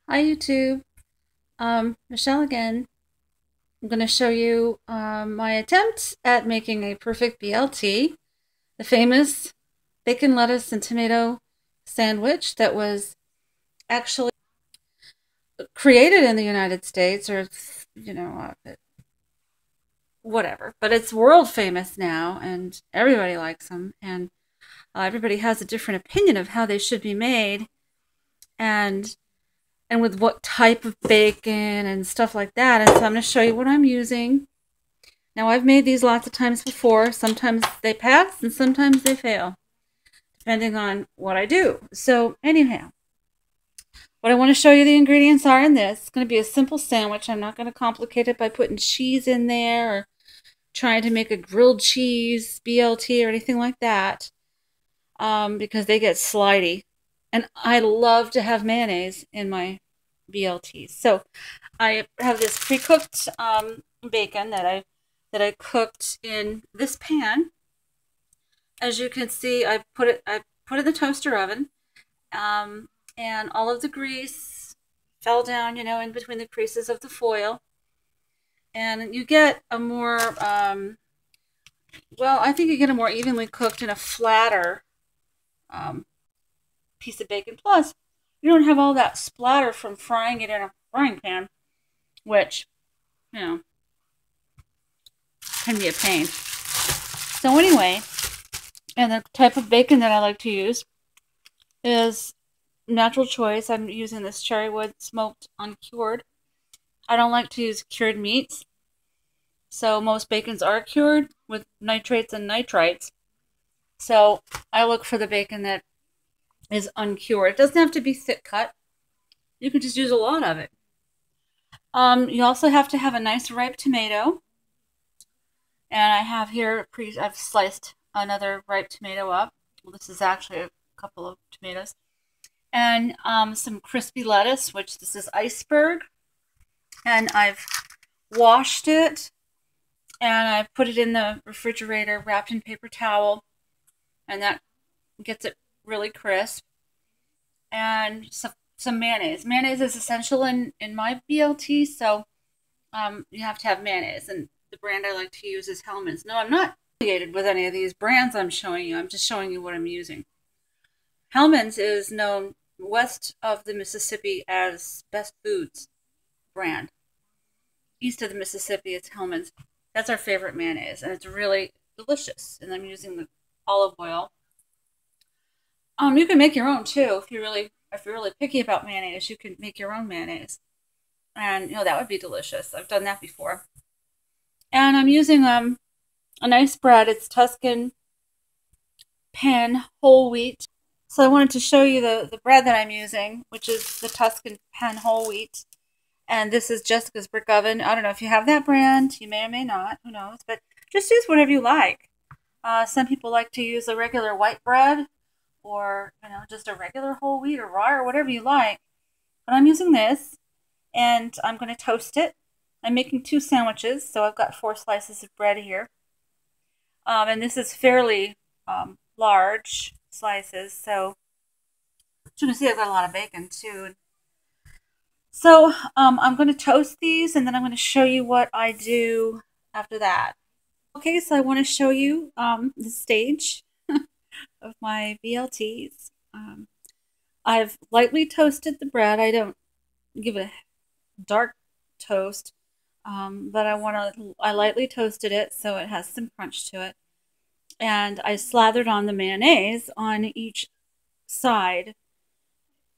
Hi YouTube, Michelle again. I'm going to show you my attempt at making a perfect BLT, the famous bacon, lettuce, and tomato sandwich that was actually created in the United States, or whatever. But it's world famous now, and everybody likes them, and everybody has a different opinion of how they should be made, and with what type of bacon and stuff like that. And so I'm going to show you what I'm using. Now, I've made these lots of times before. Sometimes they pass and sometimes they fail, depending on what I do. So, anyhow, what I want to show you the ingredients are in this. It's going to be a simple sandwich. I'm not going to complicate it by putting cheese in there or trying to make a grilled cheese BLT or anything like that, because they get slidey. And I love to have mayonnaise in my BLTs. So I have this pre-cooked bacon that I cooked in this pan. As you can see, I put it in the toaster oven, um, and all of the grease fell down, in between the creases of the foil, and you get a more well, I think you get a more evenly cooked and a flatter um, piece of bacon. Plus, you don't have all that splatter from frying it in a frying pan, which you know can be a pain. So anyway, and the type of bacon that I like to use is natural choice. I'm using this cherrywood smoked uncured. I don't like to use cured meats. So most bacons are cured with nitrates and nitrites. So I look for the bacon that is uncured. It doesn't have to be thick cut. You can just use a lot of it. You also have to have a nice ripe tomato. And I have here, I've sliced another ripe tomato up. Well, this is actually a couple of tomatoes. And some crispy lettuce, which this is iceberg. And I've washed it, and I put it in the refrigerator wrapped in paper towel, and that gets it really crisp. And some mayonnaise. Mayonnaise is essential in my BLT, so you have to have mayonnaise. And the brand I like to use is Hellmann's. No, I'm not affiliated with any of these brands I'm showing you. I'm just showing you what I'm using. Hellmann's is known west of the Mississippi as Best Foods brand. East of the Mississippi, it's Hellmann's. That's our favorite mayonnaise, and it's really delicious. And I'm using the olive oil. You can make your own too if you're really picky about mayonnaise. You can make your own mayonnaise, and that would be delicious. I've done that before. And I'm using a nice bread. It's Tuscan Pan whole wheat. So I wanted to show you the bread that I'm using, which is the Tuscan Pan whole wheat. And this is Jessica's Brick Oven. I don't know if you have that brand. You may or may not. Who knows? But just use whatever you like. Some people like to use a regular white bread, or just a regular whole wheat or rye or whatever you like. But I'm using this, and I'm going to toast it. I'm making 2 sandwiches, so I've got 4 slices of bread here. And this is fairly large slices, so you can see I've got a lot of bacon too. So I'm going to toast these, and then I'm going to show you what I do after that. Okay, so I want to show you the stage of my BLTs. I've lightly toasted the bread. I don't give it a dark toast, but I lightly toasted it so it has some crunch to it. And I slathered on the mayonnaise on each side.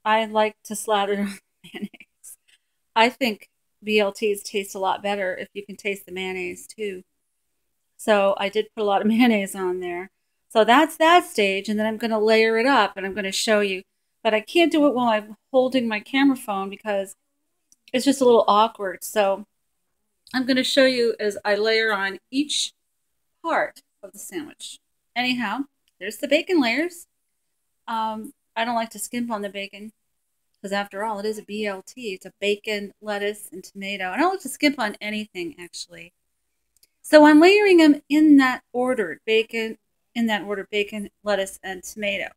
I like to slather mayonnaise. I think BLTs taste a lot better if you can taste the mayonnaise too. So I did put a lot of mayonnaise on there. So that's that stage, and then I'm going to layer it up, and I'm going to show you. But I can't do it while I'm holding my camera phone because it's just a little awkward. So I'm going to show you as I layer on each part of the sandwich. Anyhow, there's the bacon layers. I don't like to skimp on the bacon because after all, it is a BLT. It's a bacon, lettuce, and tomato. I don't like to skimp on anything, actually. So I'm layering them in that order, bacon, lettuce, and tomato.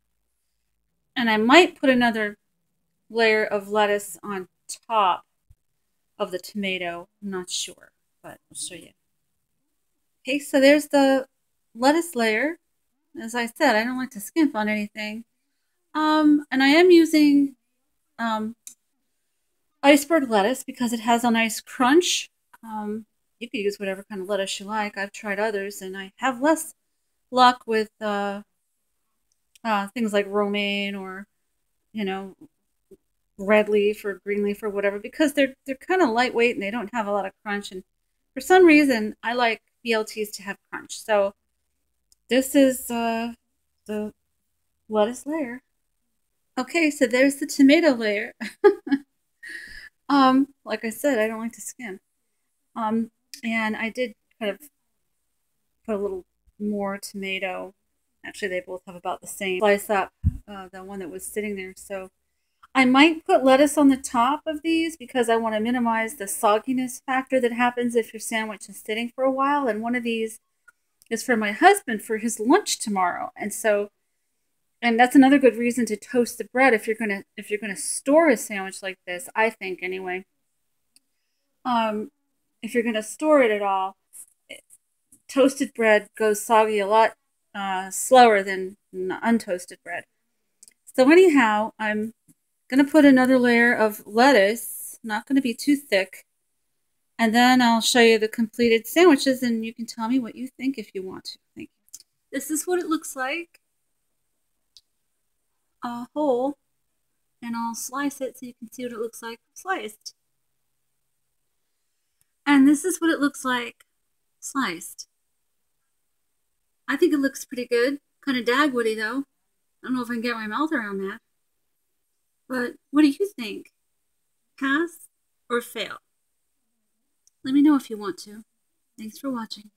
And I might put another layer of lettuce on top of the tomato. I'm not sure, but I'll show you. Okay, so there's the lettuce layer. As I said, I don't like to skimp on anything. And I am using um, iceberg lettuce because it has a nice crunch. You could use whatever kind of lettuce you like. I've tried others, and I have less luck with things like romaine or you know red leaf or green leaf or whatever because they're kind of lightweight and they don't have a lot of crunch. And for some reason, I like BLTs to have crunch. So this is the lettuce layer. Okay, so there's the tomato layer. Like I said, I don't like to skim. Um, and I did kind of put a little more tomato. Actually, they both have about the same. Slice up the one that was sitting there. So I might put lettuce on the top of these because I want to minimize the sogginess factor that happens if your sandwich is sitting for a while. And one of these is for my husband for his lunch tomorrow. And that's another good reason to toast the bread if you're gonna store a sandwich like this. I think anyway. Um, if you're gonna store it at all, toasted bread goes soggy a lot slower than untoasted bread. So anyhow, I'm gonna put another layer of lettuce. Not gonna be too thick, and then I'll show you the completed sandwiches, and you can tell me what you think if you want to. Thank you. This is what it looks like, whole, and I'll slice it so you can see what it looks like sliced. And this is what it looks like sliced. I think it looks pretty good. Kind of dagwoody though. I don't know if I can get my mouth around that. But what do you think? Pass or fail? Let me know if you want to. Thanks for watching.